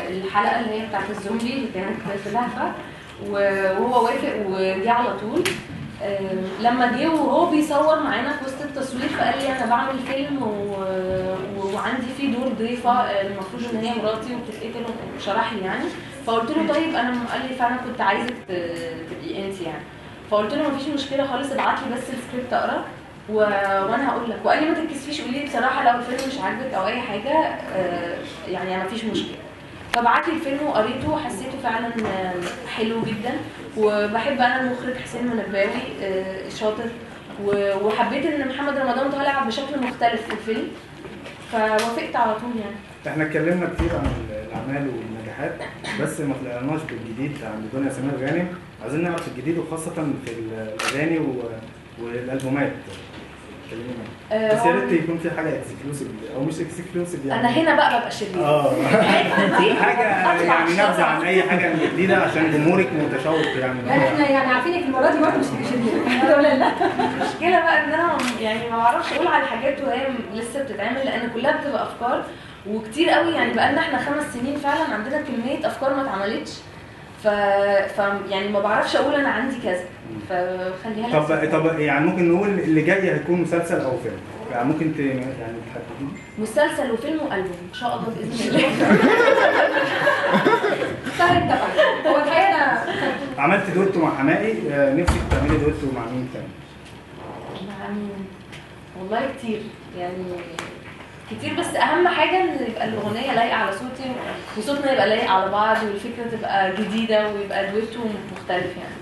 الحلقه اللي هي بتاعت الزومبي اللي كانت في لهفه، وهو وافق وجه على طول. لما جه وهو بيصور معانا في وسط التصوير فقال لي انا بعمل فيلم وعندي فيه دور ضيفه المفروض ان هي مراتي وبتتقتل، شرح لي يعني. فقلت له طيب انا قال لي فانا كنت عايزك تبقي انت يعني. فقلت له مفيش مشكله خالص، ابعت لي بس السكريبت اقرا وانا هقول لك. وقال لي ما تتكسفيش، قولي لي بصراحه لو الفيلم مش عاجبك او اي حاجه يعني مفيش مشكله. فبعت لي الفيلم وقريته وحسيته فعلا حلو جدا، وبحب انا المخرج حسين منباوي شاطر، وحبيت ان محمد رمضان طالع بشكل مختلف في الفيلم فوافقت على طول يعني. احنا اتكلمنا كتير عن الاعمال والنجاحات بس ما طلعناش بالجديد عند دنيا سمير غانم. عايزين نعرف الجديد وخاصه في الاغاني والالبومات. بس يا ريت يكون في حاجه اكسكلوسيف او مش اكسكلوسيف يعني. انا هنا بقى ببقى شرير. حاجه يعني نبذه عن اي حاجه جديده عشان جمهورك متشوق يعني. احنا يعني عارفينك المره دي برضه مش شرير ولا لا. المشكله بقى ان انا يعني ما بعرفش اقول على الحاجات وهي لسه بتتعمل، لان كلها بتبقى افكار وكتير قوي يعني. بقى لنا احنا 5 سنين فعلا عندنا كميه افكار ما اتعملتش، يعني ما بعرفش اقول انا عندي كذا، فخليها لك. طب يعني ممكن نقول اللي جاي هيكون مسلسل او فيلم، يعني ممكن يعني تحددي مسلسل وفيلم والبوم ان شاء الله باذن الله. سهل طبعا. هو الحقيقه انا عملت دويتو مع حماقي، نفسك تعملي دويتو مع مين تاني؟ مع مين؟ والله كتير يعني كتير، بس اهم حاجه ان يبقى الاغنيه لايقه على صوتي وصوتنا يبقى لايق على بعض والفكره تبقى جديده ويبقى دويتو مختلف يعني.